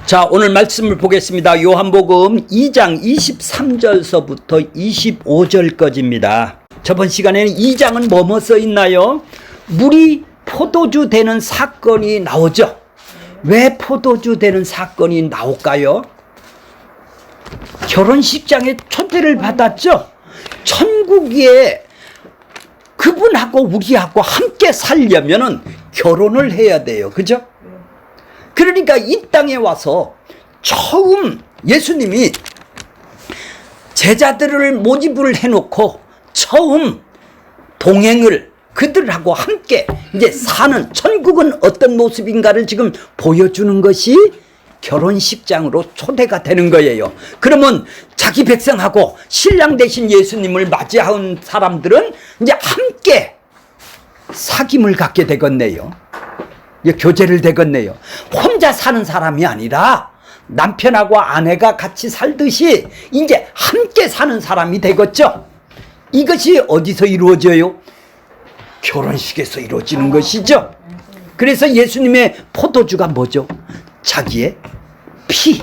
자, 오늘 말씀을 보겠습니다. 요한복음 2장 23절서부터 25절까지입니다. 저번 시간에는 2장은 뭐뭐 써 있나요? 물이 포도주 되는 사건이 나오죠. 왜 포도주 되는 사건이 나올까요? 결혼식장에 초대를 받았죠. 천국에 그분하고 우리하고 함께 살려면은 결혼을 해야 돼요. 그죠? 그러니까 이 땅에 와서 처음 예수님이 제자들을 모집을 해놓고 처음 동행을 그들하고 함께 이제 사는 천국은 어떤 모습인가를 지금 보여주는 것이 결혼식장으로 초대가 되는 거예요. 그러면 자기 백성하고 신랑 대신 예수님을 맞이한 사람들은 이제 함께 사귐을 갖게 되겠네요. 교제를 되겠네요. 혼자 사는 사람이 아니라 남편하고 아내가 같이 살듯이 이제 함께 사는 사람이 되겠죠. 이것이 어디서 이루어져요? 결혼식에서 이루어지는 것이죠. 그래서 예수님의 포도주가 뭐죠? 자기의 피,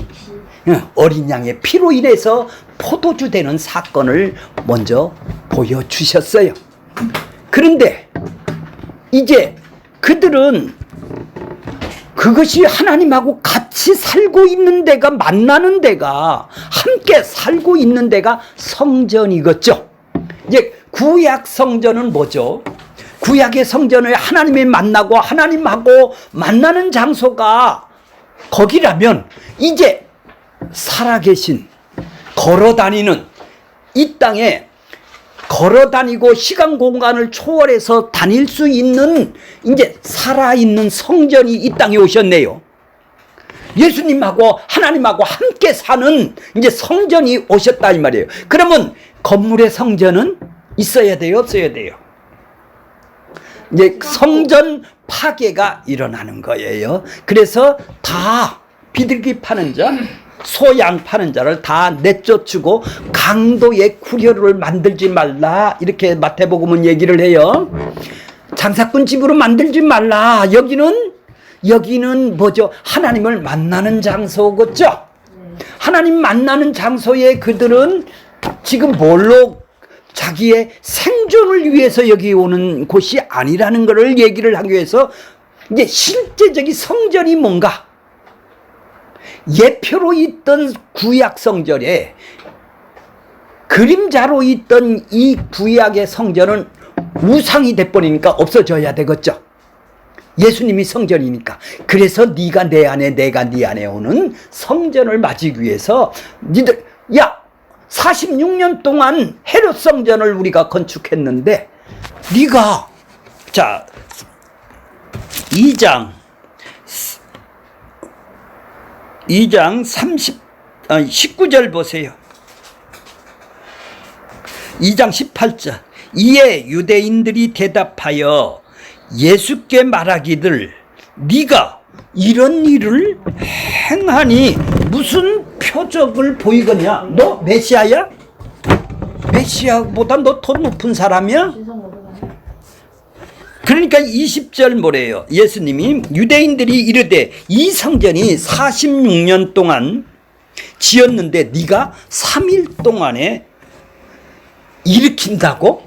어린 양의 피로 인해서 포도주 되는 사건을 먼저 보여주셨어요. 그런데 이제 그들은 그것이 하나님하고 같이 살고 있는 데가, 만나는 데가, 함께 살고 있는 데가 성전이겠죠. 이제 구약 성전은 뭐죠? 구약의 성전을 하나님이 만나고 하나님하고 만나는 장소가 거기라면 이제 살아계신, 걸어다니는 이 땅에 걸어다니고 시간 공간을 초월해서 다닐 수 있는 이제 살아있는 성전이 이 땅에 오셨네요. 예수님하고 하나님하고 함께 사는 이제 성전이 오셨다 이 말이에요. 그러면 건물의 성전은 있어야 돼요, 없어야 돼요? 이제 성전 파괴가 일어나는 거예요. 그래서 다 비둘기 파는 자, 소양 파는 자를 다 내쫓고 강도의 구려를 만들지 말라, 이렇게 마태복음은 얘기를 해요. 장사꾼 집으로 만들지 말라. 여기는 뭐죠? 하나님을 만나는 장소겠죠. 하나님 만나는 장소에 그들은 지금 뭘로 자기의 생존을 위해서 여기 오는 곳이 아니라는 것을 얘기를 하기 위해서 이제 실제적인 성전이 뭔가, 예표로 있던 구약 성전에 그림자로 있던 이 구약의 성전은 우상이 돼버리니까 없어져야 되겠죠. 예수님이 성전이니까. 그래서 네가 내 안에 내가 네 안에 오는 성전을 맞이기 위해서 니들, 야 46년 동안 헤롯 성전을 우리가 건축했는데 네가, 자 2장 19절 보세요. 2장 18절. 이에 유대인들이 대답하여 예수께 말하기를 네가 이런 일을 행하니 무슨 표적을 보이거냐? 너 메시아야? 메시아보다 너 더 높은 사람이야? 그러니까 20절 뭐래요? 예수님이 유대인들이 이르되 이 성전이 46년 동안 지었는데 네가 3일 동안에 일으킨다고?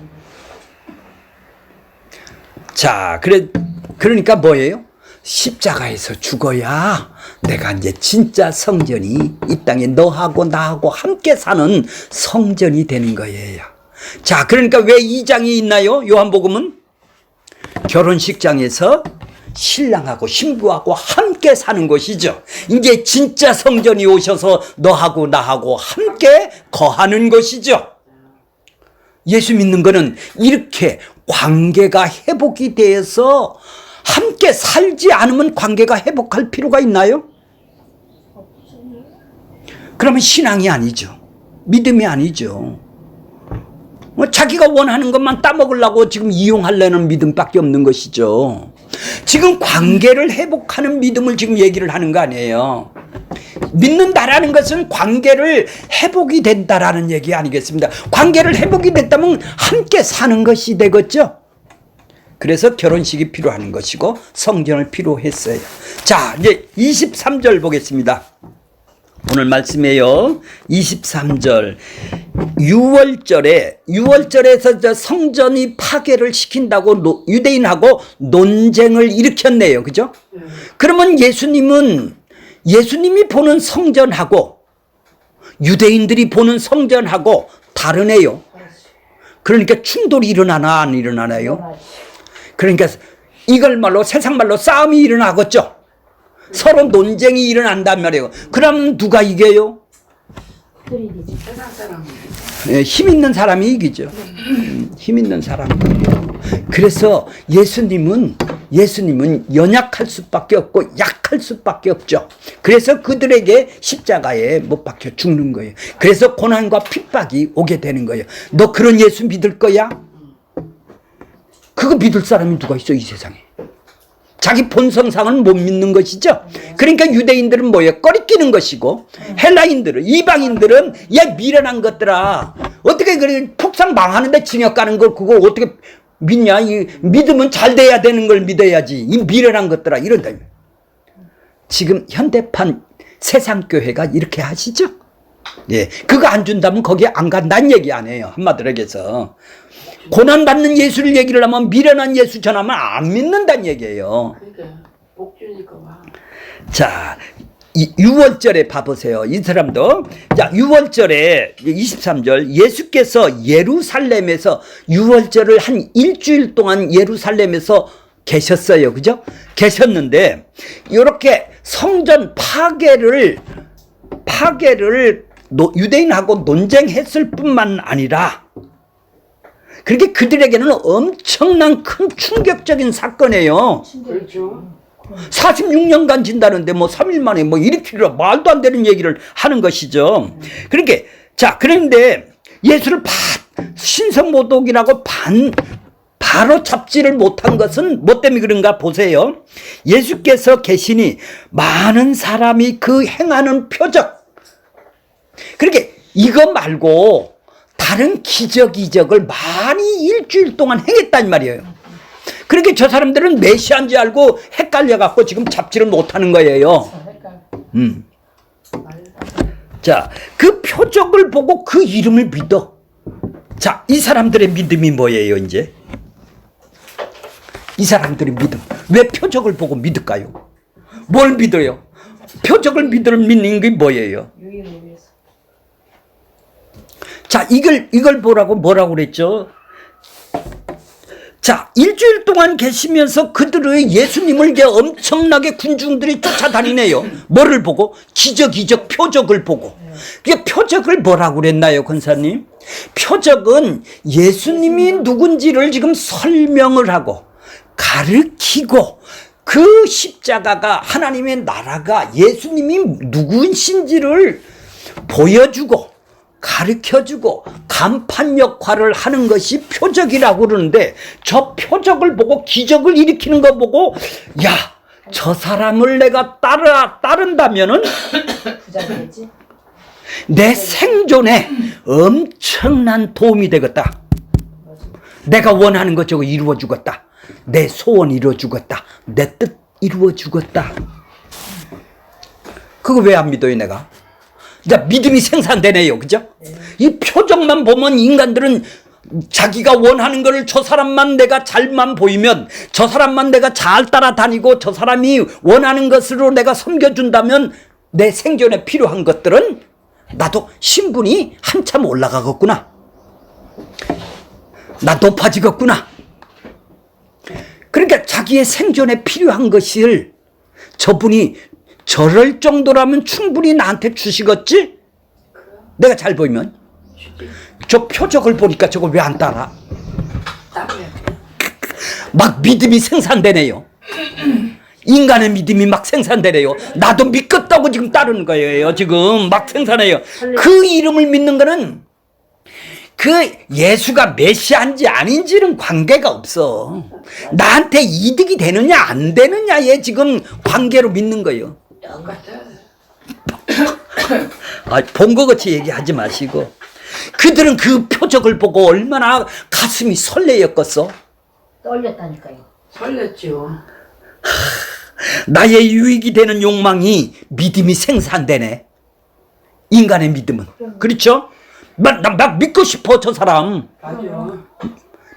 자, 그러니까 뭐예요? 십자가에서 죽어야 내가 이제 진짜 성전이 이 땅에 너하고 나하고 함께 사는 성전이 되는 거예요. 자, 그러니까 왜 2장이 있나요? 요한복음은 결혼식장에서 신랑하고 신부하고 함께 사는 것이죠. 이제 진짜 성전이 오셔서 너하고 나하고 함께 거하는 것이죠. 예수 믿는 거는 이렇게 관계가 회복이 돼서 함께 살지 않으면 관계가 회복할 필요가 있나요? 그러면 신앙이 아니죠. 믿음이 아니죠. 자기가 원하는 것만 따먹으려고 지금 이용하려는 믿음밖에 없는 것이죠. 지금 관계를 회복하는 믿음을 지금 얘기를 하는 거 아니에요. 믿는다라는 것은 관계를 회복이 된다라는 얘기 아니겠습니다. 관계를 회복이 됐다면 함께 사는 것이 되겠죠. 그래서 결혼식이 필요한 것이고 성전을 필요했어요. 자, 이제 23절 보겠습니다. 오늘 말씀이에요. 23절. 6월절에서 저 성전이 파괴를 시킨다고 유대인하고 논쟁을 일으켰네요. 그죠? 그러면 예수님이 보는 성전하고 유대인들이 보는 성전하고 다르네요. 그러니까 충돌이 일어나나 안 일어나나요? 그러니까 이걸 말로 세상 말로 싸움이 일어나겠죠. 서로 논쟁이 일어난단 말이에요. 그러면 누가 이겨요? 세상 사람. 힘 있는 사람이 이기죠. 힘 있는 사람이 이겨요. 그래서 예수님은 연약할 수밖에 없고 약할 수밖에 없죠. 그래서 그들에게 십자가에 못 박혀 죽는 거예요. 그래서 고난과 핍박이 오게 되는 거예요. 너 그런 예수 믿을 거야? 그거 믿을 사람이 누가 있어 이 세상에. 자기 본성상은 못 믿는 것이죠. 그러니까 유대인들은 뭐예요? 꺼리끼는 것이고 헬라인들은, 이방인들은 야 미련한 것들아, 어떻게 그래 폭삭 망하는데 징역 가는 걸 그거 어떻게 믿냐? 이 믿으면 잘 돼야 되는 걸 믿어야지. 이 미련한 것들아 이런다. 지금 현대판 세상교회가 이렇게 하시죠? 예, 그거 안 준다면 거기 안 간다는 얘기 아니에요. 한마디로 얘기해서 고난받는 예수를 얘기를 하면 미련한 예수 전하면 안 믿는다는 얘기예요. 그러니까 복 주니까 와. 자, 6월절에 봐보세요. 이 사람도. 자, 6월절에 23절 예수께서 예루살렘에서 6월절을 한 일주일 동안 예루살렘에서 계셨어요. 그죠? 계셨는데 이렇게 성전 파괴를 유대인하고 논쟁했을 뿐만 아니라 그렇게 그들에게는 엄청난 큰 충격적인 사건이에요. 그렇죠. 46년간 진다는데 뭐 3일 만에 뭐 일으키려 말도 안 되는 얘기를 하는 것이죠. 그러니까 자, 그런데 예수를 신성모독이라고 바로 잡지를 못한 것은 뭐 때문에 그런가 보세요. 예수께서 계시니 많은 사람이 그 행하는 표적, 그렇게 이거 말고 다른 기적을 많이 일주일 동안 행했단 말이에요. 그렇게 저 사람들은 메시아인지 알고 헷갈려갖고 지금 잡지를 못하는 거예요. 자, 그 표적을 보고 그 이름을 믿어. 자, 이 사람들의 믿음이 뭐예요, 이제? 이 사람들의 믿음. 왜 표적을 보고 믿을까요? 뭘 믿어요? 표적을 믿는 게 뭐예요? 자, 이걸 뭐라고 그랬죠? 자, 일주일 동안 계시면서 그들의 예수님을 이제 엄청나게 군중들이 쫓아다니네요. 뭐를 보고? 기적, 표적을 보고. 그게 표적을 뭐라고 그랬나요, 권사님? 표적은 예수님이 누군지를 지금 설명을 하고 가르치고 그 십자가가 하나님의 나라가 예수님이 누구신지를 보여주고 가르쳐주고 간판 역할을 하는 것이 표적이라고 그러는데 저 표적을 보고 기적을 일으키는 거 보고 야, 저 사람을 내가 따른다면은 내 생존에 엄청난 도움이 되겠다. 내가 원하는 것 저거 이루어 주겠다. 내 소원 이루어 주겠다. 내 뜻 이루어 주겠다. 그거 왜 안 믿어요, 내가? 이제 믿음이 생산되네요. 그죠? 이 표적만 보면 인간들은 자기가 원하는 거를 저 사람만 내가 잘만 보이면, 저 사람만 내가 잘 따라다니고 저 사람이 원하는 것으로 내가 섬겨준다면 내 생존에 필요한 것들은 나도 신분이 한참 올라가겠구나. 나 높아지겠구나. 그러니까 자기의 생존에 필요한 것을 저분이 저럴 정도라면 충분히 나한테 주시겠지? 내가 잘 보이면. 저 표적을 보니까 저걸 왜 안 따라? 막 믿음이 생산되네요. 인간의 믿음이 막 생산되네요. 나도 믿겠다고 지금 따르는 거예요. 지금 막 생산해요. 그 이름을 믿는 거는 그 예수가 메시아인지 아닌지는 관계가 없어. 나한테 이득이 되느냐 안 되느냐에 지금 관계로 믿는 거예요. 본거 같이 얘기하지 마시고. 그들은 그 표적을 보고 얼마나 가슴이 설레였겠어. 떨렸다니까요. 설렜죠. 나의 유익이 되는 욕망이 믿음이 생산되네. 인간의 믿음은. 그렇죠? 막 믿고 싶어, 저 사람. 맞아.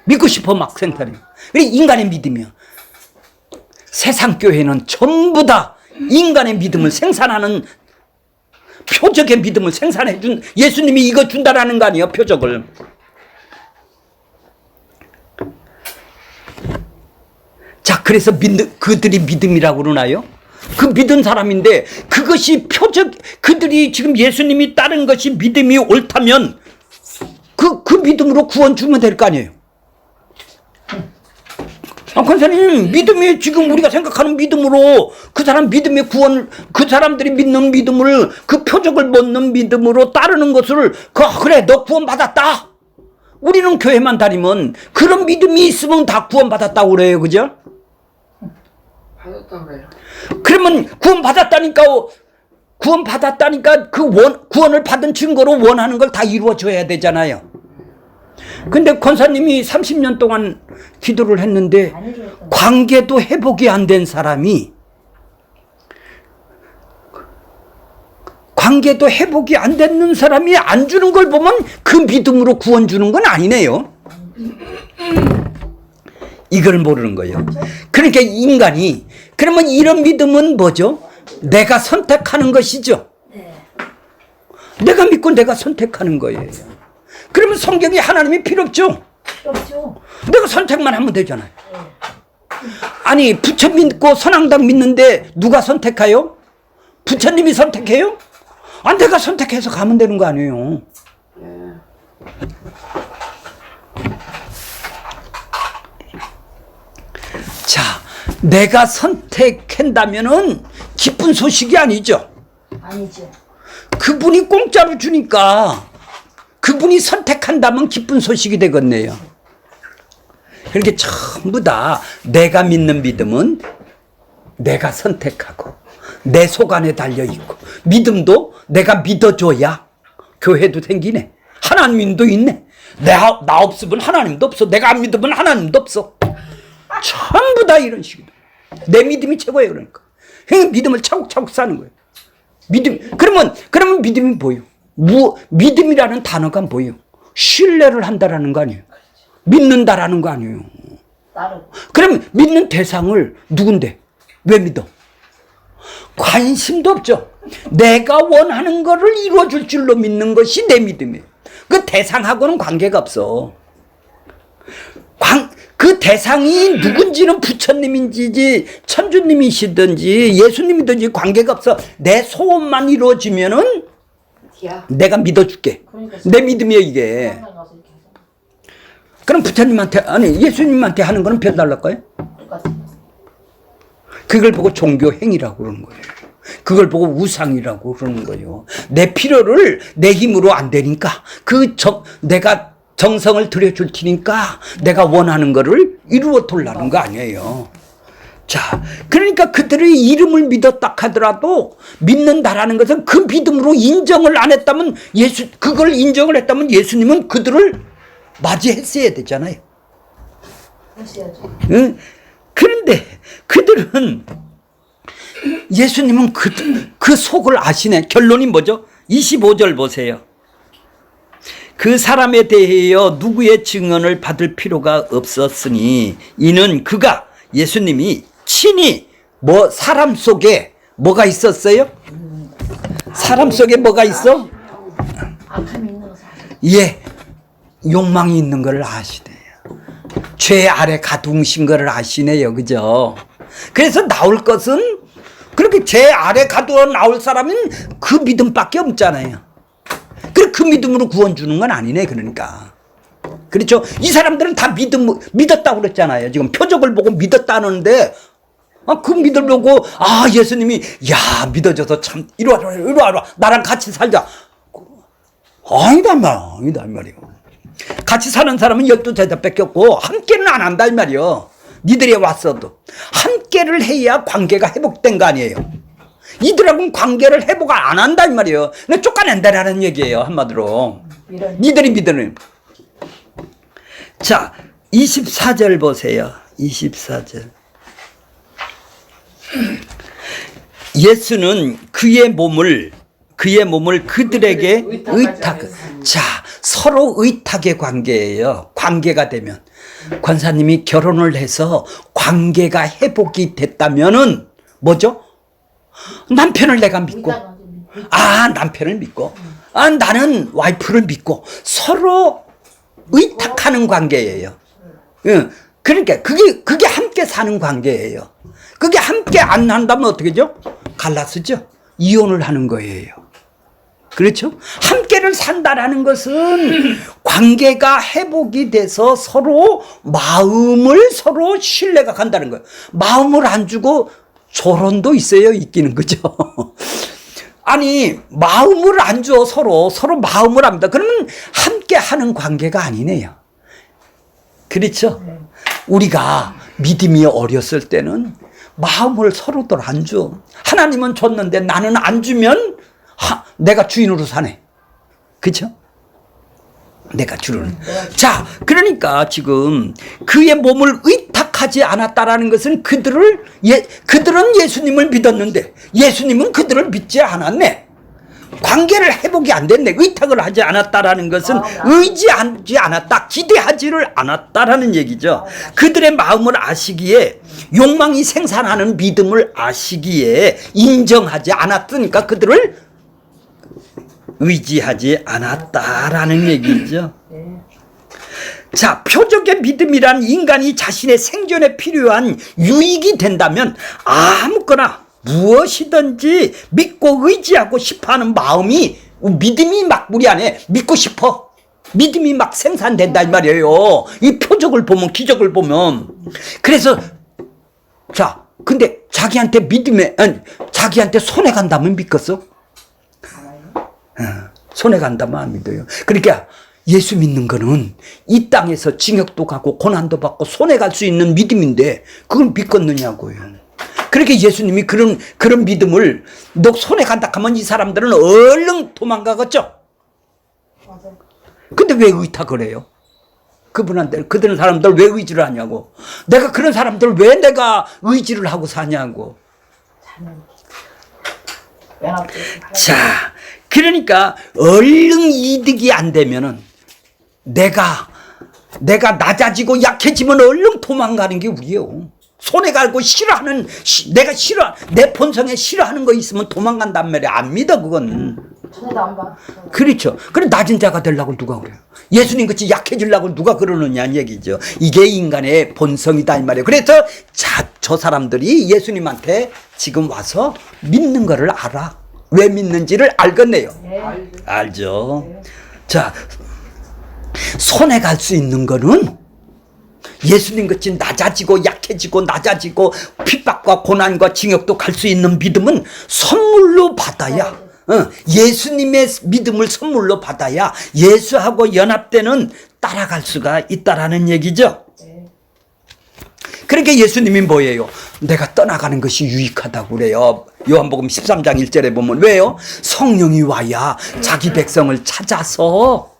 믿고 싶어, 막 생산해. 그래, 인간의 믿음이야. 세상 교회는 전부 다 인간의 믿음을 생산하는 표적의 믿음을 생산해 준, 예수님이 이거 준다라는 거 아니에요, 표적을. 자, 그래서 그들이 믿음이라고 그러나요? 그 믿은 사람인데 그것이 표적, 그들이 지금 예수님이 따른 것이 믿음이 옳다면 그 믿음으로 구원 주면 될 거 아니에요. 권사님, 믿음이 지금 우리가 생각하는 믿음으로 그 사람 믿음의 구원, 그 사람들이 믿는 믿음을, 그 표적을 받는 믿음으로 따르는 것을, 그래, 너 구원 받았다. 우리는 교회만 다니면 그런 믿음이 있으면 다 구원 받았다고 그래요, 그죠? 받았다 그래요. 그러면 구원 받았다니까 그 구원을 받은 증거로 원하는 걸 다 이루어줘야 되잖아요. 근데 권사님이 30년 동안 기도를 했는데 관계도 회복이 안 된 사람이, 관계도 회복이 안 되는 사람이 안 주는 걸 보면 그 믿음으로 구원 주는 건 아니네요. 이걸 모르는 거예요. 그러니까 인간이, 그러면 이런 믿음은 뭐죠? 내가 선택하는 것이죠. 내가 믿고 내가 선택하는 거예요. 그러면 성경에 하나님이 필요 없죠. 없죠. 내가 선택만 하면 되잖아요. 아니, 부처 믿고 선앙당 믿는데 누가 선택해요? 부처님이 선택해요? 아, 내가 선택해서 가면 되는 거 아니에요. 자, 내가 선택한다면은 기쁜 소식이 아니죠. 아니죠. 그분이 공짜로 주니까 그분이 선택한다면 기쁜 소식이 되겠네요. 그렇게 전부 다 내가 믿는 믿음은 내가 선택하고 내 속 안에 달려있고, 믿음도 내가 믿어줘야 교회도 생기네. 하나님도 있네. 나 없으면 하나님도 없어. 내가 안 믿으면 하나님도 없어. 전부 다 이런 식이다. 내 믿음이 최고예요. 그러니까 믿음을 차곡차곡 사는 거예요. 믿음. 그러면 믿음이 뭐예요? 믿음이라는 단어가 뭐예요? 신뢰를 한다라는 거 아니에요? 믿는다라는 거 아니에요? 따르고. 그러면 믿는 대상을 누군데? 왜 믿어? 관심도 없죠. 내가 원하는 거를 이루어줄 줄로 믿는 것이 내 믿음이에요. 그 대상하고는 관계가 없어. 그 대상이 누군지는 부처님인지 천주님이시든지 예수님이든지 관계가 없어. 내 소원만 이루어지면은 내가 믿어줄게. 그러니까 내 믿음이에요, 이게. 상관 가서 이렇게 해서 그럼 부처님한테, 아니, 예수님한테 하는 거는 별달랄까요? 똑같아요. 그걸 보고 종교 행위라고 그러는 거예요. 그걸 보고 우상이라고 그러는 거예요. 내 필요를 내 힘으로 안 되니까, 내가 정성을 들여줄 테니까 내가 원하는 거를 이루어 돌라는 거 아니에요. 자, 그러니까 그들의 이름을 믿었다 하더라도 믿는다라는 것은 그 믿음으로 인정을 안 했다면, 그걸 인정을 했다면 예수님은 그들을 맞이했어야 되잖아요. 하셔야죠. 응? 그런데 그들은, 예수님은 그 속을 아시네. 결론이 뭐죠? 25절 보세요. 그 사람에 대하여 누구의 증언을 받을 필요가 없었으니 이는 그가, 예수님이 친히 사람 속에 뭐가 있었어요? 사람 속에 뭐가 있어? 악함이 있는 것을 아시죠. 예, 욕망이 있는 걸 아시네요. 죄 아래 가두신 걸 아시네요. 그죠? 그래서 나올 것은, 그렇게 죄 아래 가두어 나올 사람은 그 믿음밖에 없잖아요. 그 믿음으로 구원 주는 건 아니네. 그러니까. 그렇죠? 이 사람들은 다 믿었다고 그랬잖아요. 지금 표적을 보고 믿었다는데, 그 믿음 보고, 예수님이, 믿어줘서 참, 이리 와라. 나랑 같이 살자. 아니다, 이 말이요. 같이 사는 사람은 12제자밖에 없고, 함께는 안 한다, 이 말이요. 니들이 왔어도. 함께를 해야 관계가 회복된 거 아니에요. 이들하고는 관계를 회복 안 한다, 이 말이에요. 근데 쫓아낸다라는 얘기예요, 한마디로. 니들이 믿으는. 자, 24절 보세요. 24절. 예수는 그의 몸을 그들에게 의탁. 자, 서로 의탁의 관계예요. 관계가 되면 권사님이 결혼을 해서 관계가 회복이 됐다면은 뭐죠? 남편을 내가 믿고, 남편을 믿고, 나는 와이프를 믿고 서로 의탁하는 관계예요. 그러니까 그게 함께 사는 관계예요. 그게 함께 안 한다면 어떻게 죠? 갈라서죠. 이혼을 하는 거예요. 그렇죠? 함께를 산다라는 것은 관계가 회복이 돼서 서로 마음을 서로 신뢰가 간다는 거예요. 마음을 안 주고 조론도 있어요. 있기는 그죠? 아니 마음을 안 줘 서로 마음을 안 줘. 그러면 함께 하는 관계가 아니네요. 그렇죠? 우리가 믿음이 어렸을 때는 마음을 서로들 안 줘. 하나님은 줬는데 나는 안 주면 내가 주인으로 사네. 그렇죠? 내가 주는. 자, 그러니까 지금 그의 몸을 의탁하지 않았다라는 것은 그들은 예수님을 믿었는데 예수님은 그들을 믿지 않았네. 관계를 회복이 안 됐네. 의탁을 하지 않았다라는 것은 의지하지 않았다, 기대하지를 않았다라는 얘기죠. 그들의 마음을 아시기에, 욕망이 생산하는 믿음을 아시기에 인정하지 않았으니까 그들을 의지하지 않았다라는 얘기죠. 자, 표적의 믿음이란 인간이 자신의 생존에 필요한 유익이 된다면 아무거나 무엇이든지 믿고 의지하고 싶어하는 마음이, 믿음이 막 우리 안에 믿고 싶어, 믿음이 막 생산된다 이 말이에요. 이 표적을 보면, 기적을 보면. 그래서 자, 근데 자기한테 자기한테 손해 간다면 믿겠어? 손해 간다면 안 믿어요. 그러니까 예수 믿는 거는 이 땅에서 징역도 가고 고난도 받고 손해 갈 수 있는 믿음인데 그걸 믿겠느냐고요. 그렇게 예수님이 그런 믿음을, 너 손해 간다 하면 이 사람들은 얼른 도망가겠죠. 근데 왜 의탁을 해요? 그들은 사람들 왜 의지를 하냐고. 내가 그런 사람들 왜 내가 의지를 하고 사냐고. 자, 그러니까 얼른 이득이 안 되면은 내가 낮아지고 약해지면 얼른 도망가는 게 우리예요. 손해 갈고 싫어하는, 내 본성에 싫어하는 거 있으면 도망간단 말이야. 안 믿어, 그건. 전에도 안 봐. 그렇죠. 그래, 낮은 자가 되려고 누가 그래요? 예수님 같이 약해지려고 누가 그러느냐는 얘기죠. 이게 인간의 본성이다, 이 말이에요. 그래서 저 사람들이 예수님한테 지금 와서 믿는 거를 알아. 왜 믿는지를 알겠네요. 알죠. 자, 손해 갈 수 있는 거는 예수님 같이 낮아지고 약해지고 핍박과 고난과 징역도 갈 수 있는 믿음은 선물로 받아야, 예수님의 믿음을 선물로 받아야 예수하고 연합되는 따라갈 수가 있다라는 얘기죠. 그러니까 예수님이 뭐예요? 내가 떠나가는 것이 유익하다고 그래요. 요한복음 13장 1절에 보면. 왜요? 성령이 와야 자기 백성을 찾아서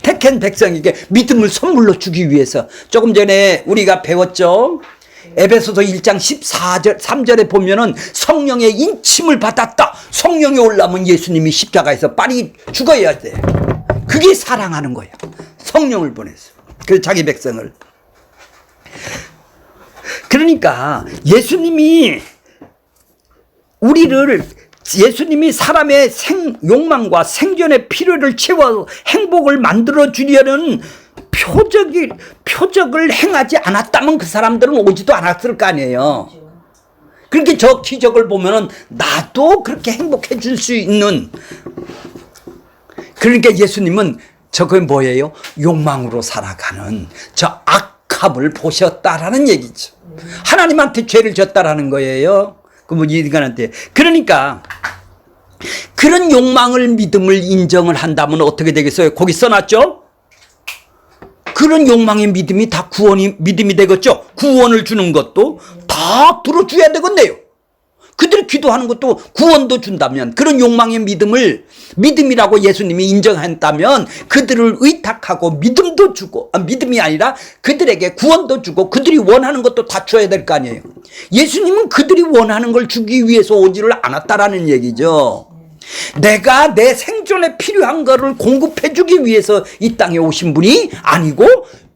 택한 백성에게 믿음을 선물로 주기 위해서. 조금 전에 우리가 배웠죠. 에베소서 1장 14절 3절에 보면은 성령의 인침을 받았다. 성령이 올라오면 예수님이 십자가에서 빨리 죽어야 돼. 그게 사랑하는 거야. 성령을 보내서. 그 자기 백성을. 그러니까 예수님이 사람의 욕망과 생존의 필요를 채워 행복을 만들어 주려는 표적을 행하지 않았다면 그 사람들은 오지도 않았을 거 아니에요. 그렇게 저 기적을 보면은 나도 그렇게 행복해 줄 수 있는. 그러니까 예수님은 저게 뭐예요? 욕망으로 살아가는 저 악함을 보셨다라는 얘기죠. 하나님한테 죄를 졌다라는 거예요. 인간한테. 그러니까 그런 욕망을, 믿음을 인정을 한다면 어떻게 되겠어요? 거기 써놨죠? 그런 욕망의 믿음이 다 믿음이 되겠죠? 구원을 주는 것도 다 들어줘야 되겠네요. 그들이 기도하는 것도 구원도 준다면, 그런 욕망의 믿음이라고 예수님이 인정했다면 그들을 의탁하고 믿음도 주고, 믿음이 아니라 그들에게 구원도 주고 그들이 원하는 것도 다 줘야 될 거 아니에요. 예수님은 그들이 원하는 걸 주기 위해서 오지를 않았다라는 얘기죠. 내가 내 생존에 필요한 거를 공급해 주기 위해서 이 땅에 오신 분이 아니고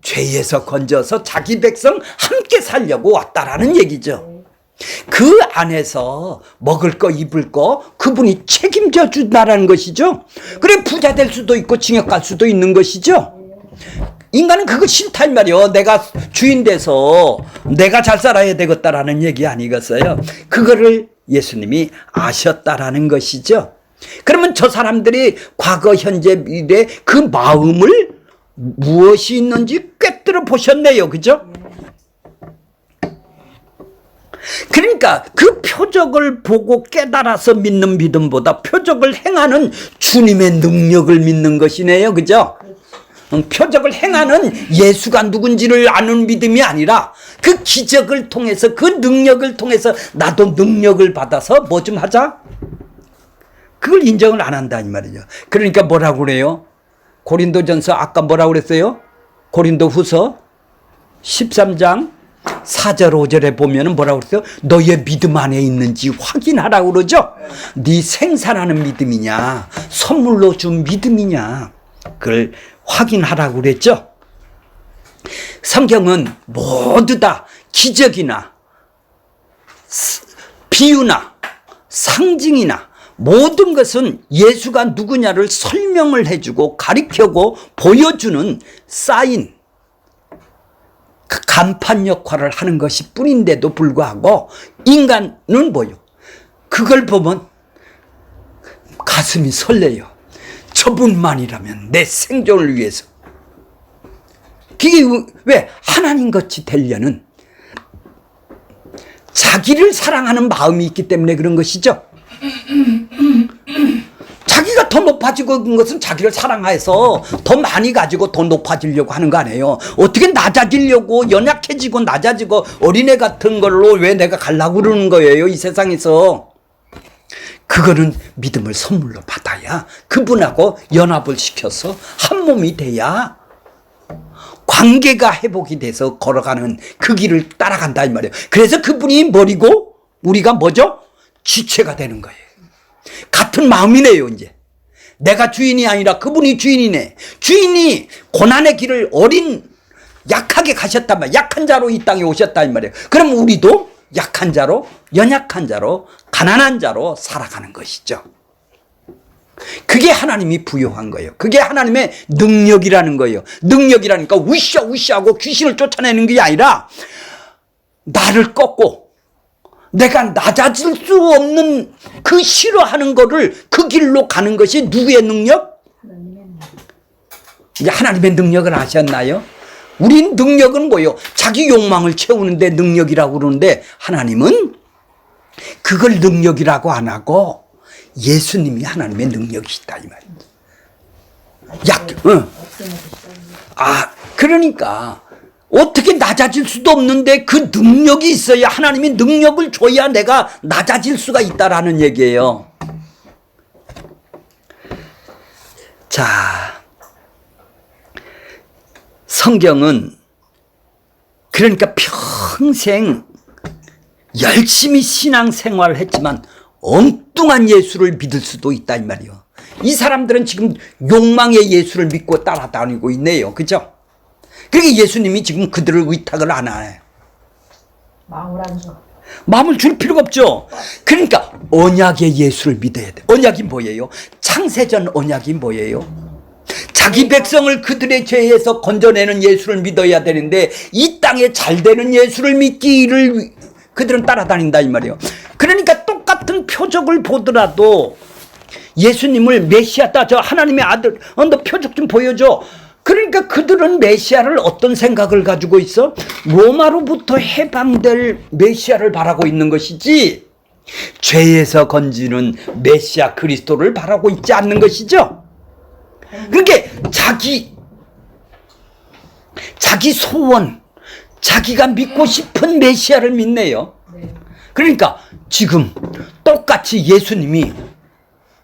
죄에서 건져서 자기 백성 함께 살려고 왔다라는 얘기죠. 그 안에서 먹을 거 입을 거 그분이 책임져 준다라는 것이죠. 그래 부자 될 수도 있고 징역 갈 수도 있는 것이죠. 인간은 그거 싫다 이 말이요. 내가 주인 돼서 내가 잘 살아야 되겠다라는 얘기 아니겠어요. 그거를 예수님이 아셨다라는 것이죠. 그러면 저 사람들이 과거 현재 미래 그 마음을 무엇이 있는지 꿰뚫어 보셨네요. 그죠? 그러니까 그 표적을 보고 깨달아서 믿는 믿음보다 표적을 행하는 주님의 능력을 믿는 것이네요. 그죠? 표적을 행하는 예수가 누군지를 아는 믿음이 아니라 그 기적을 통해서 그 능력을 통해서 나도 능력을 받아서 뭐 좀 하자? 그걸 인정을 안 한다 이 말이죠. 그러니까 뭐라고 그래요? 고린도전서 아까 뭐라고 그랬어요? 고린도후서 13장 4절 5절에 보면은 뭐라고 그랬어요? 너의 믿음 안에 있는지 확인하라고 그러죠. 네 생산하는 믿음이냐 선물로 준 믿음이냐 그걸 확인하라고 그랬죠. 성경은 모두 다 기적이나 비유나 상징이나 모든 것은 예수가 누구냐를 설명을 해주고 가리켜고 보여주는 사인, 간판 역할을 하는 것이 뿐인데도 불구하고 인간은 뭐요? 그걸 보면 가슴이 설레요. 저분만이라면 내 생존을 위해서. 그게 왜 하나님같이 되려는 자기를 사랑하는 마음이 있기 때문에 그런 것이죠. 자기가 더 높아지고 그 것은 자기를 사랑해서 더 많이 가지고 더 높아지려고 하는 거 아니에요. 어떻게 낮아지려고 연약해지고 낮아지고 어린애 같은 걸로 왜 내가 가려고 그러는 거예요 이 세상에서. 그거는 믿음을 선물로 받아야 그분하고 연합을 시켜서 한 몸이 돼야 관계가 회복이 돼서 걸어가는 그 길을 따라간다 이 말이에요. 그래서 그분이 머리고 우리가 뭐죠? 지체가 되는 거예요. 같은 마음이네요. 이제 내가 주인이 아니라 그분이 주인이네. 주인이 고난의 길을 약하게 가셨단 말이에요. 약한 자로 이 땅에 오셨다 이 말이에요. 그럼 우리도 약한 자로 연약한 자로 가난한 자로 살아가는 것이죠. 그게 하나님이 부여한 거예요. 그게 하나님의 능력이라는 거예요. 능력이라니까 우시하고 귀신을 쫓아내는 게 아니라 나를 꺾고 내가 낮아질 수 없는 그 싫어하는 거를 그 길로 가는 것이 누구의 능력? 이제 하나님의 능력을 아셨나요? 우린 능력은 뭐예요? 자기 욕망을 채우는데 능력이라고 그러는데 하나님은 그걸 능력이라고 안 하고 예수님이 하나님의 능력이시다 이 말입니다. 그러니까 어떻게 낮아질 수도 없는데 그 능력이 있어야 하나님이 능력을 줘야 내가 낮아질 수가 있다라는 얘기예요. 자, 성경은 그러니까 평생 열심히 신앙생활을 했지만 엉뚱한 예수를 믿을 수도 있다 이 말이에요. 이 사람들은 지금 욕망의 예수를 믿고 따라다니고 있네요. 그죠? 그러니까 예수님이 지금 그들을 의탁을 안 해요. 마음을 안 줘. 마음을 줄 필요가 없죠. 그러니까 언약의 예수를 믿어야 돼. 언약이 뭐예요? 창세전 언약이 뭐예요? 자기 백성을 그들의 죄에서 건져내는 예수를 믿어야 되는데 이 땅에 잘 되는 예수를 믿기를 그들은 따라다닌다 이 말이에요. 그러니까 똑같은 표적을 보더라도 예수님을 메시아다, 저 하나님의 아들, 너 표적 좀 보여줘. 그러니까 그들은 메시아를 어떤 생각을 가지고 있어? 로마로부터 해방될 메시아를 바라고 있는 것이지 죄에서 건지는 메시아 그리스도를 바라고 있지 않는 것이죠. 그러니까 자기 소원, 자기가 믿고 싶은 메시아를 믿네요. 그러니까 지금 똑같이 예수님이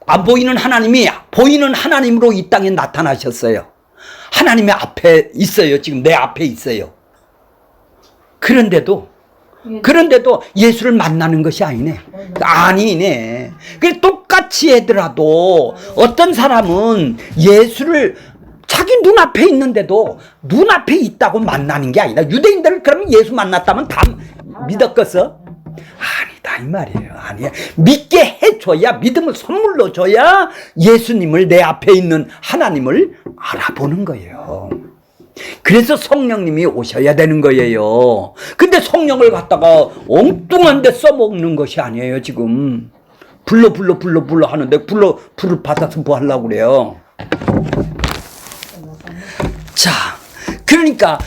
안 보이는 하나님이 보이는 하나님으로 이 땅에 나타나셨어요. 하나님의 앞에 있어요. 지금 내 앞에 있어요. 그런데도 예수를 만나는 것이 아니네. 아니네. 그래 똑같이 하더라도 어떤 사람은 예수를 자기 눈앞에 있는데도 눈앞에 있다고 만나는 게 아니다. 유대인들은 그러면 예수 만났다면 다 믿었겠어? 아니다 이 말이에요. 아니야. 믿게 해줘야, 믿음을 선물로 줘야 예수님을, 내 앞에 있는 하나님을 알아보는 거예요. 그래서 성령님이 오셔야 되는 거예요. 근데 성령을 갖다가 엉뚱한 데 써먹는 것이 아니에요. 지금 불러 하는데 불을 받아서 뭐 하려고 그래요. 자, 그러니까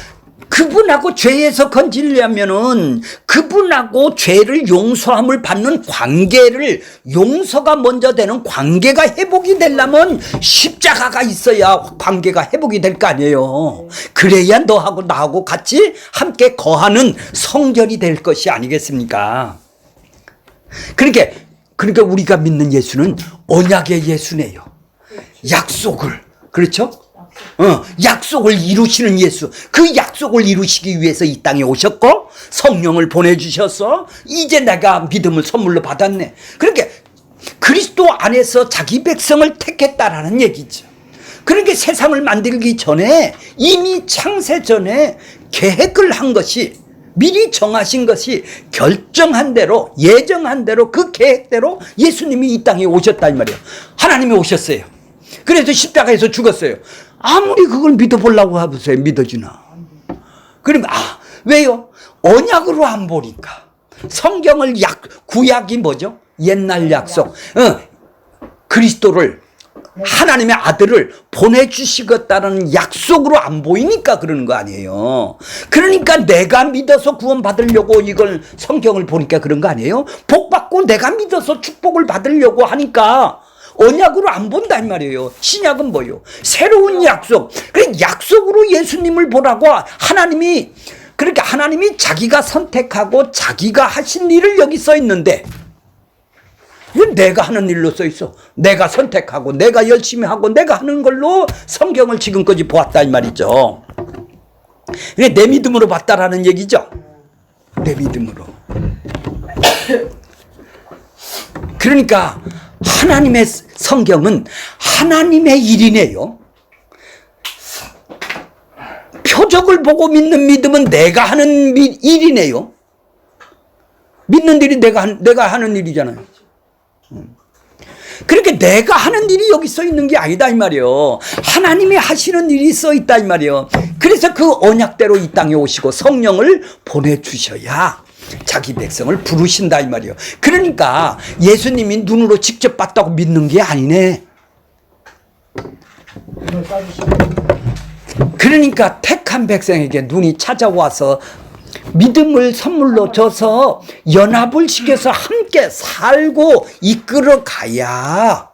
그분하고 죄에서 건지려면은 그분하고 죄를 용서함을 받는 관계를, 용서가 먼저 되는 관계가 회복이 되려면 십자가가 있어야 관계가 회복이 될 거 아니에요. 그래야 너하고 나하고 같이 함께 거하는 성전이 될 것이 아니겠습니까? 그러니까 우리가 믿는 예수는 언약의 예수네요. 약속을, 그렇죠? 약속을 이루시는 예수. 그 약속을 이루시기 위해서 이 땅에 오셨고 성령을 보내주셔서 이제 내가 믿음을 선물로 받았네. 그러니까 그리스도 안에서 자기 백성을 택했다라는 얘기죠. 그러니까 세상을 만들기 전에 이미 창세 전에 계획을 한 것이, 미리 정하신 것이, 결정한 대로, 예정한 대로, 그 계획대로 예수님이 이 땅에 오셨다 이 말이에요. 하나님이 오셨어요. 그래서 십자가에서 죽었어요. 아무리 그걸 믿어보려고 해보세요. 믿어지나. 그러면 왜요? 언약으로 안 보니까. 성경을 구약이 뭐죠? 옛날 약속. 그리스도를, 하나님의 아들을 보내주시겠다는 약속으로 안 보이니까 그러는 거 아니에요. 그러니까 내가 믿어서 구원 받으려고 이걸 성경을 보니까 그런 거 아니에요. 복 받고 내가 믿어서 축복을 받으려고 하니까 언약으로 안 본다 이 말이에요. 신약은 뭐예요? 새로운 약속. 그래 약속으로 예수님을 보라고 하나님이, 그러니까 하나님이 자기가 선택하고 자기가 하신 일을 여기 써 있는데, 이건 내가 하는 일로 써 있어. 내가 선택하고 내가 열심히 하고 내가 하는 걸로 성경을 지금까지 보았다 이 말이죠. 그래 내 믿음으로 봤다라는 얘기죠. 내 믿음으로. 그러니까 하나님의 성경은 하나님의 일이네요. 표적을 보고 믿는 믿음은 내가 하는 일이네요. 믿는 일이 내가 하는 일이잖아요. 그렇게 내가 하는 일이 여기 써 있는 게 아니다 이 말이에요. 하나님이 하시는 일이 써 있다 이 말이에요. 그래서 그 언약대로 이 땅에 오시고 성령을 보내주셔야 자기 백성을 부르신다 이 말이에요. 그러니까 예수님이 눈으로 직접 봤다고 믿는 게 아니네. 그러니까 택한 백성에게 눈이 찾아와서 믿음을 선물로 줘서 연합을 시켜서 함께 살고 이끌어 가야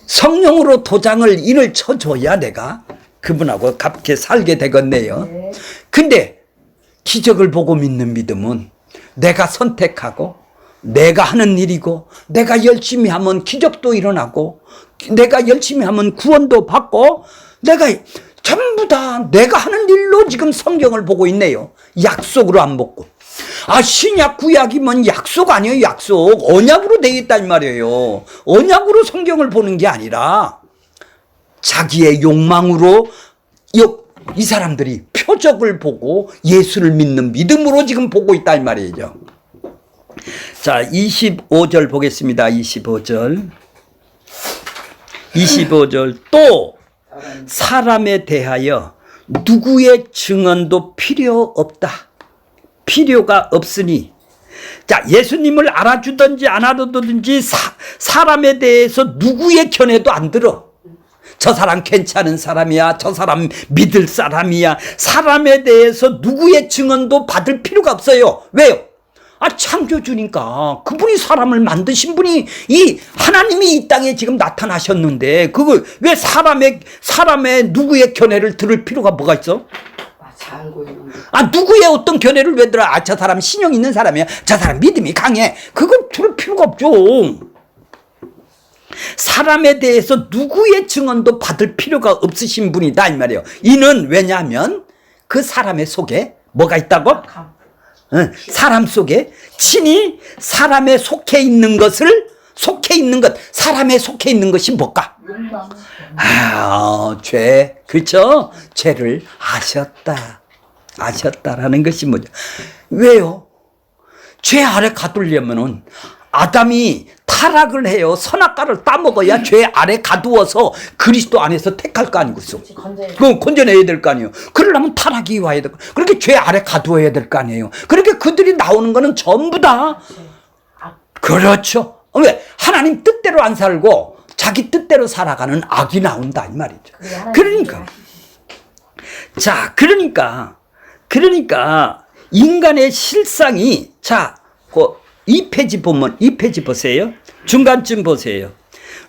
성령으로 도장을 인을 쳐줘야 내가 그분하고 함께 살게 되겠네요. 근데 기적을 보고 믿는 믿음은 내가 선택하고 내가 하는 일이고, 내가 열심히 하면 기적도 일어나고, 내가 열심히 하면 구원도 받고, 내가 전부 다 내가 하는 일로 지금 성경을 보고 있네요. 약속으로 안 보고. 신약 구약이면 약속 아니에요. 약속. 언약으로 되어 있단 말이에요. 언약으로 성경을 보는 게 아니라 자기의 욕망으로 이 사람들이 표적을 보고 예수를 믿는 믿음으로 지금 보고 있다 이 말이죠. 자, 25절 보겠습니다. 25절. 또 사람에 대하여 누구의 증언도 필요 없다. 필요가 없으니. 자, 예수님을 알아주든지 안 알아주든지 사람에 대해서 누구의 견해도 안 들어. 저 사람 괜찮은 사람이야. 저 사람 믿을 사람이야. 사람에 대해서 누구의 증언도 받을 필요가 없어요. 왜요? 창조주니까. 그분이 사람을 만드신 분이, 이 하나님이 이 땅에 지금 나타나셨는데 그걸 왜 사람의 누구의 견해를 들을 필요가 뭐가 있어? 잘 알고 있는 거. 누구의 어떤 견해를 왜 들어? 저 사람 신용 있는 사람이야. 저 사람 믿음이 강해. 그건 들을 필요가 없죠. 사람에 대해서 누구의 증언도 받을 필요가 없으신 분이다 이 말이에요. 이는 왜냐하면 그 사람의 속에 뭐가 있다고? 사람 속에 친히 사람에 속해 있는 것을 사람에 속해 있는 것이 뭘까? 죄. 그렇죠? 죄를 아셨다라는 것이 뭐죠? 왜요? 죄 아래 가두려면은 아담이 타락을 해요. 선악과를 따먹어야 죄 아래 가두어서 그리스도 안에서 택할 거 아니겠어. 그건 건져내야 될 거 아니에요. 그러려면 타락이 와야 되고, 그렇게 죄 아래 가두어야 될 거 아니에요. 그렇게 그들이 나오는 거는 전부 다 그렇죠. 왜? 하나님 뜻대로 안 살고 자기 뜻대로 살아가는 악이 나온다 이 말이죠. 그러니까 자, 그러니까 인간의 실상이, 자, 이 페이지 보면, 이 페이지 보세요. 중간쯤 보세요.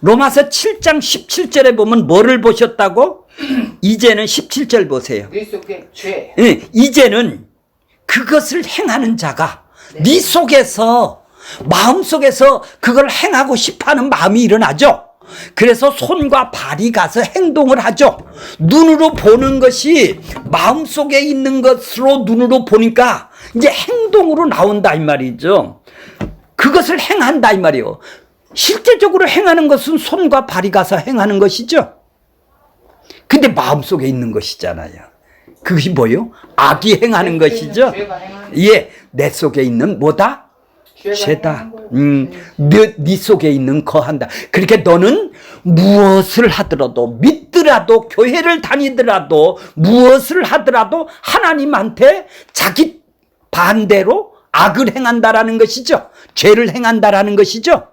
로마서 7장 17절에 보면 뭐를 보셨다고? 이제는 17절 보세요. 네 속에 죄. 이제는 그것을 행하는 자가 네 속에서, 마음속에서 그걸 행하고 싶어하는 마음이 일어나죠. 그래서 손과 발이 가서 행동을 하죠. 눈으로 보는 것이 마음속에 있는 것으로 눈으로 보니까 이제 행동으로 나온다 이 말이죠. 그것을 행한다 이 말이에요. 실제적으로 행하는 것은 손과 발이 가서 행하는 것이죠. 근데 마음속에 있는 것이잖아요. 그것이 뭐요? 악이 행하는 것이죠. 예, 내 속에 있는 뭐다? 죄다. 네 속에 있는 거한다. 그렇게 너는 무엇을 하더라도, 믿더라도, 교회를 다니더라도, 무엇을 하더라도 하나님한테 자기 반대로 악을 행한다라는 것이죠. 죄를 행한다라는 것이죠.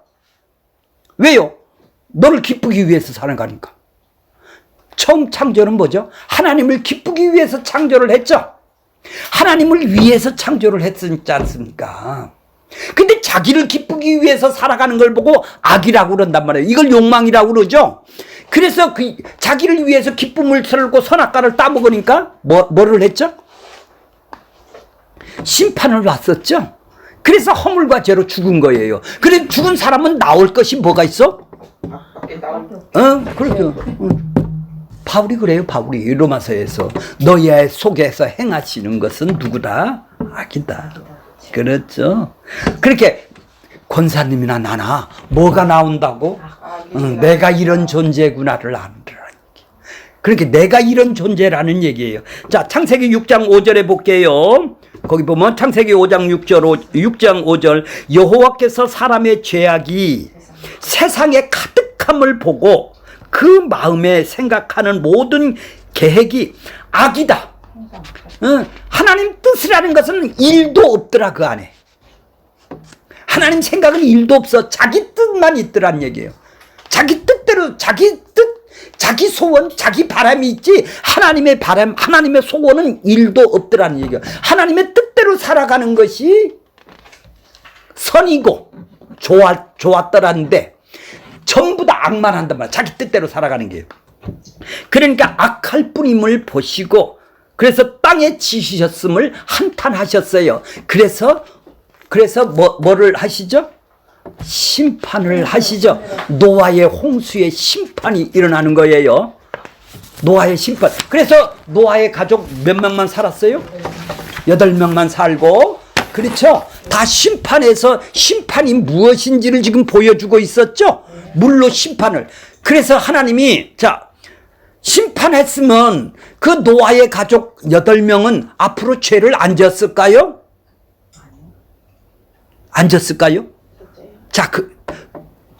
왜요? 너를 기쁘기 위해서 사는 거니까. 처음 창조는 뭐죠? 하나님을 기쁘기 위해서 창조를 했죠. 하나님을 위해서 창조를 했지 않습니까? 근데 자기를 기쁘기 위해서 살아가는 걸 보고 악이라고 그런단 말이에요. 이걸 욕망이라고 그러죠. 그래서 그 자기를 위해서 기쁨을 틀고 선악과를 따먹으니까 뭐를 했죠? 심판을 왔었죠. 그래서 허물과 죄로 죽은 거예요. 그래 죽은 사람은 나올 것이 뭐가 있어? 그렇죠. 바울이 그래요. 바울이 로마서에서 너희의 속에서 행하시는 것은 누구다? 악이다. 그렇죠. 그렇게 권사님이나 나나 뭐가 나온다고? 내가 이런 존재구나를 아느라. 그렇게 내가 이런 존재라는 얘기예요. 자, 창세기 6장 5절에 볼게요. 거기 보면 창세기 6장 5절 여호와께서 사람의 죄악이 세상에 가득함을 보고 그 마음에 생각하는 모든 계획이 악이다. 하나님 뜻이라는 것은 일도 없더라 그 안에. 하나님 생각은 일도 없어. 자기 뜻만 있더란 얘기예요. 자기 뜻대로 자기 뜻, 자기 소원, 자기 바람이 있지 하나님의 바람, 하나님의 소원은 일도 없더라는 얘기예요. 하나님의 뜻대로 살아가는 것이 선이고 좋았더란데 전부 다 악만 한단 말이야. 자기 뜻대로 살아가는 게요. 그러니까 악할 뿐임을 보시고 그래서 땅에 지으셨음을 한탄하셨어요. 그래서 뭐를 하시죠? 심판을 하시죠. 노아의 홍수의 심판이 일어나는 거예요. 노아의 심판. 그래서 노아의 가족 몇 명만 살았어요? 8명만 살고, 그렇죠? 다 심판해서 심판이 무엇인지를 지금 보여주고 있었죠? 물로 심판을. 그래서 하나님이 심판했으면 그 노아의 가족 8명은 앞으로 죄를 안 졌을까요? 안 졌을까요? 자,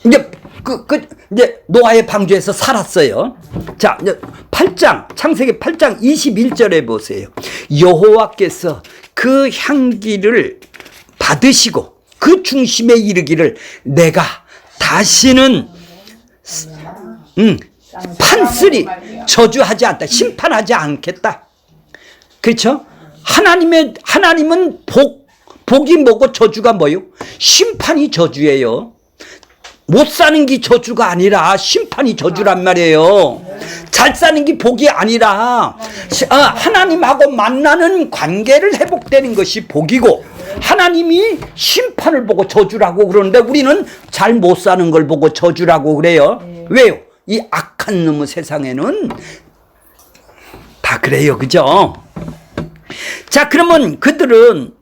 이제 노아의 방주에서 살았어요. 자, 이제 창세기 8장 21절에 보세요. 여호와께서 그 향기를 받으시고 그 중심에 이르기를 내가 다시는 판쓰리 저주하지 않다. 심판하지 않겠다. 그렇죠? 하나님은 복이 뭐고 저주가 뭐요? 심판이 저주예요. 못 사는 게 저주가 아니라 심판이 저주란 말이에요. 잘 사는 게 복이 아니라 하나님하고 만나는 관계를 회복되는 것이 복이고, 하나님이 심판을 보고 저주라고 그러는데 우리는 잘 못 사는 걸 보고 저주라고 그래요. 왜요? 이 악한 놈의 세상에는 다 그래요. 그죠? 자, 그러면 그들은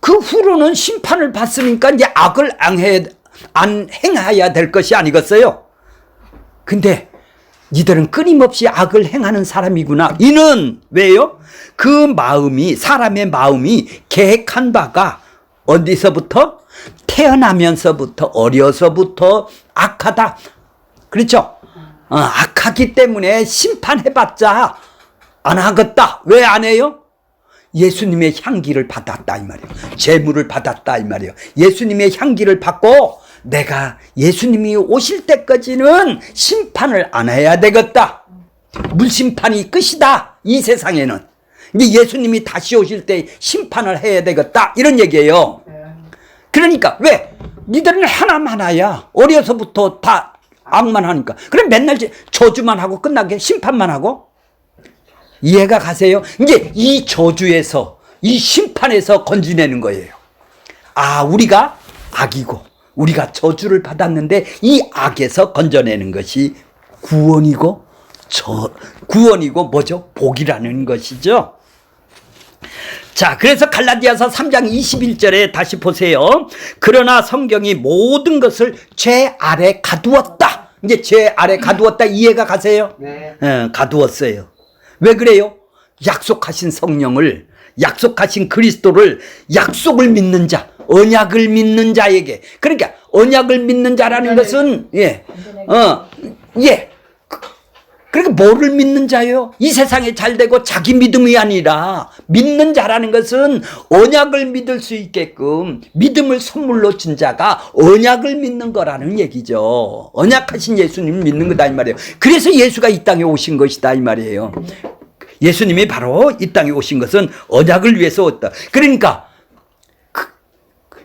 그 후로는 심판을 받으니까 이제 악을 안 행해야 될 것이 아니겠어요? 근데 니들은 끊임없이 악을 행하는 사람이구나. 이는 왜요? 그 마음이, 사람의 마음이 계획한 바가 어디서부터? 태어나면서부터, 어려서부터 악하다. 그렇죠? 악하기 때문에 심판해봤자 안 하겠다. 왜 안 해요? 예수님의 향기를 받았다 이 말이에요. 재물을 받았다 이 말이에요. 예수님의 향기를 받고 내가 예수님이 오실 때까지는 심판을 안 해야 되겠다. 물심판이 끝이다. 이 세상에는. 이제 예수님이 다시 오실 때 심판을 해야 되겠다. 이런 얘기예요. 그러니까 왜? 니들은 하나야. 어려서부터 다 악만 하니까. 그럼 맨날 저주만 하고 끝나게 심판만 하고? 이해가 가세요? 이제 이 저주에서, 이 심판에서 건지내는 거예요. 우리가 악이고 우리가 저주를 받았는데 이 악에서 건져내는 것이 구원이고 뭐죠? 복이라는 것이죠. 자, 그래서 갈라디아서 3장 21절에 다시 보세요. 그러나 성경이 모든 것을 죄 아래 가두었다. 이제 죄 아래 가두었다. 이해가 가세요? 네. 가두었어요. 왜 그래요? 약속하신 성령을, 약속하신 그리스도를, 약속을 믿는 자, 언약을 믿는 자에게. 그러니까 언약을 믿는 자라는 것은 그러니까 뭐를 믿는 자예요? 이 세상에 잘 되고 자기 믿음이 아니라, 믿는 자라는 것은 언약을 믿을 수 있게끔 믿음을 선물로 준 자가 언약을 믿는 거라는 얘기죠. 언약하신 예수님 믿는 거다 이 말이에요. 그래서 예수가 이 땅에 오신 것이다 이 말이에요. 예수님이 바로 이 땅에 오신 것은 언약을 위해서 왔다. 그러니까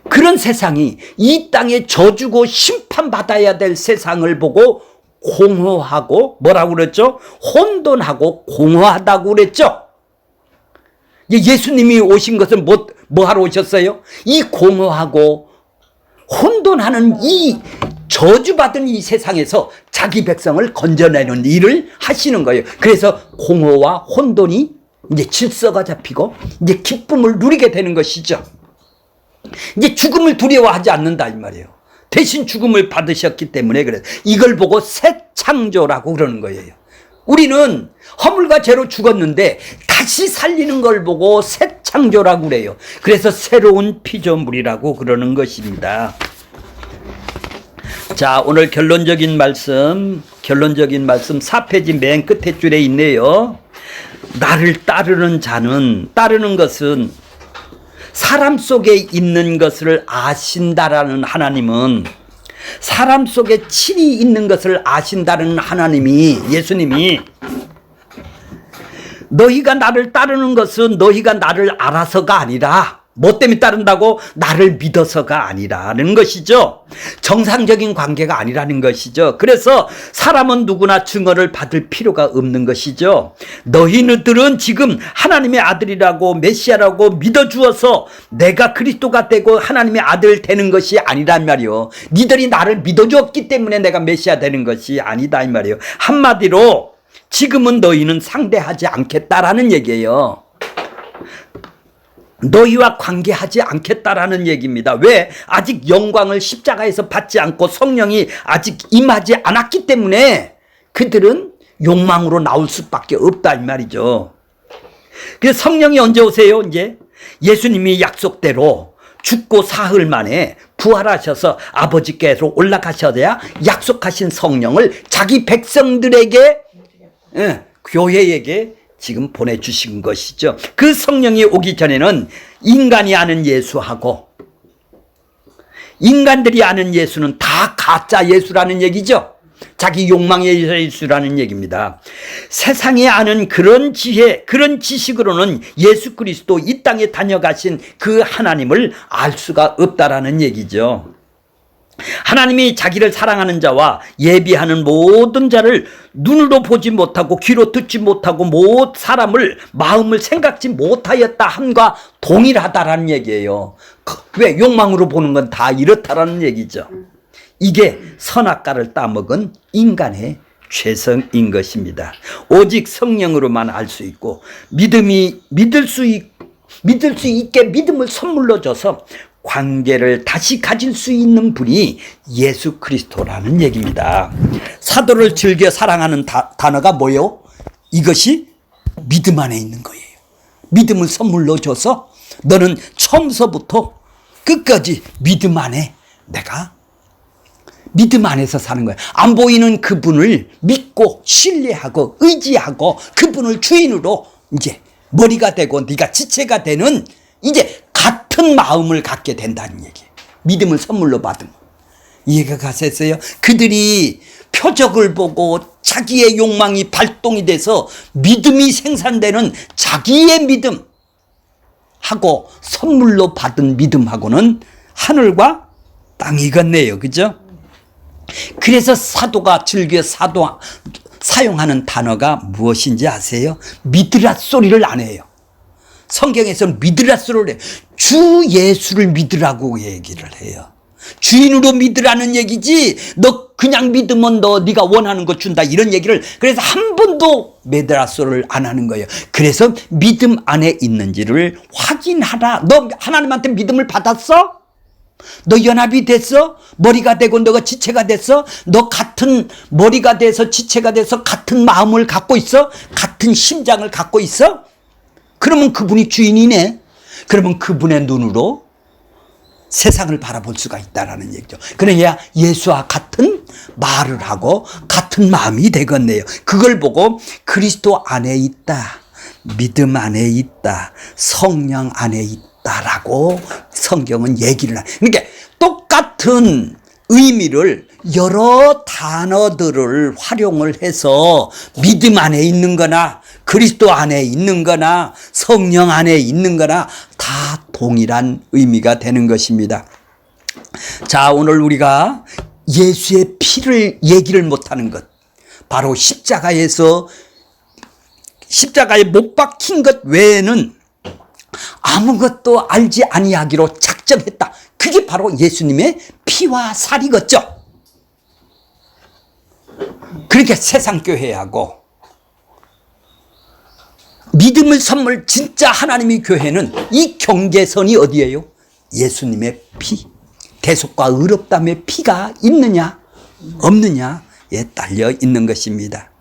그런 세상이, 이 땅에 저주고 심판받아야 될 세상을 보고 공허하고, 뭐라고 그랬죠? 혼돈하고 공허하다고 그랬죠? 예수님이 오신 것은 뭐 하러 오셨어요? 이 공허하고 혼돈하는 이 저주받은 이 세상에서 자기 백성을 건져내는 일을 하시는 거예요. 그래서 공허와 혼돈이 이제 질서가 잡히고 이제 기쁨을 누리게 되는 것이죠. 이제 죽음을 두려워하지 않는다 이 말이에요. 대신 죽음을 받으셨기 때문에 그래요. 이걸 보고 새 창조라고 그러는 거예요. 우리는 허물과 죄로 죽었는데 다시 살리는 걸 보고 새 창조라고 그래요. 그래서 새로운 피조물이라고 그러는 것입니다. 자, 오늘 결론적인 말씀 4페이지 맨 끝에 줄에 있네요. 나를 따르는 자는, 따르는 것은 사람 속에 있는 것을 아신다라는 하나님은, 사람 속에 친히 있는 것을 아신다는 하나님이, 예수님이, 너희가 나를 따르는 것은 너희가 나를 알아서가 아니라, 뭐 때문에 따른다고? 나를 믿어서가 아니라는 것이죠. 정상적인 관계가 아니라는 것이죠. 그래서 사람은 누구나 증언을 받을 필요가 없는 것이죠. 너희들은 지금 하나님의 아들이라고, 메시아라고 믿어주어서 내가 그리스도가 되고 하나님의 아들 되는 것이 아니란 말이요. 니들이 나를 믿어주었기 때문에 내가 메시아 되는 것이 아니다 이 말이에요. 한마디로 지금은 너희는 상대하지 않겠다라는 얘기예요. 너희와 관계하지 않겠다라는 얘기입니다. 왜? 아직 영광을 십자가에서 받지 않고 성령이 아직 임하지 않았기 때문에 그들은 욕망으로 나올 수밖에 없다 이 말이죠. 그래서 성령이 언제 오세요? 이제 예수님이 약속대로 죽고 사흘 만에 부활하셔서 아버지께로 올라가셔야 약속하신 성령을 자기 백성들에게, 교회에게 지금 보내주신 것이죠. 그 성령이 오기 전에는 인간이 아는 예수하고 인간들이 아는 예수는 다 가짜 예수라는 얘기죠. 자기 욕망의 예수라는 얘기입니다. 세상에 아는 그런 지혜, 그런 지식으로는 예수 그리스도 이 땅에 다녀가신 그 하나님을 알 수가 없다라는 얘기죠. 하나님이 자기를 사랑하는 자와 예비하는 모든 자를 눈으로 보지 못하고 귀로 듣지 못하고 사람을 마음을 생각지 못하였다 함과 동일하다라는 얘기예요. 왜? 욕망으로 보는 건 다 이렇다라는 얘기죠. 이게 선악과를 따먹은 인간의 죄성인 것입니다. 오직 성령으로만 알 수 있고 믿을 수 있게 믿음을 선물로 줘서 관계를 다시 가질 수 있는 분이 예수 그리스도라는 얘기입니다. 사도를 즐겨 사랑하는 단어가 뭐예요? 이것이 믿음 안에 있는 거예요. 믿음을 선물로 줘서 너는 처음서부터 끝까지 믿음 안에 내가 믿음 안에서 사는 거예요. 안 보이는 그분을 믿고 신뢰하고 의지하고 그분을 주인으로 이제 머리가 되고 네가 지체가 되는 이제 같은 마음을 갖게 된다는 얘기예요. 믿음을 선물로 받으면. 이해가 가셨어요? 그들이 표적을 보고 자기의 욕망이 발동이 돼서 믿음이 생산되는 자기의 믿음하고 선물로 받은 믿음하고는 하늘과 땅이 같네요. 그죠? 그래서 사도가 즐겨 사용하는 단어가 무엇인지 아세요? 믿으라 소리를 안 해요. 성경에서는 믿으라 소리를 해요. 주 예수를 믿으라고 얘기를 해요. 주인으로 믿으라는 얘기지 너 그냥 믿으면 네가 원하는 거 준다 이런 얘기를 그래서 한 번도 믿으라 소리를 안 하는 거예요. 그래서 믿음 안에 있는지를 확인하라. 너 하나님한테 믿음을 받았어? 너 연합이 됐어? 머리가 되고 너가 지체가 됐어? 너 같은 머리가 돼서 지체가 돼서 같은 마음을 갖고 있어? 같은 심장을 갖고 있어? 그러면 그분이 주인이네. 그러면 그분의 눈으로 세상을 바라볼 수가 있다라는 얘기죠. 그래야 예수와 같은 말을 하고 같은 마음이 되겠네요. 그걸 보고 그리스도 안에 있다, 믿음 안에 있다, 성령 안에 있다라고 성경은 얘기를 해요. 그러니까 똑같은 의미를 여러 단어들을 활용을 해서 믿음 안에 있는 거나 그리스도 안에 있는 거나 성령 안에 있는 거나 다 동일한 의미가 되는 것입니다. 자, 오늘 우리가 예수의 피를 얘기를 못하는 것, 바로 십자가에 못 박힌 것 외에는 아무것도 알지 아니하기로 작정했다. 그게 바로 예수님의 피와 살이겠죠. 그렇게 세상교회하고 믿음을 선물 진짜 하나님의 교회는 이 경계선이 어디예요? 예수님의 피, 대속과 의롭다함의 피가 있느냐 없느냐에 딸려 있는 것입니다.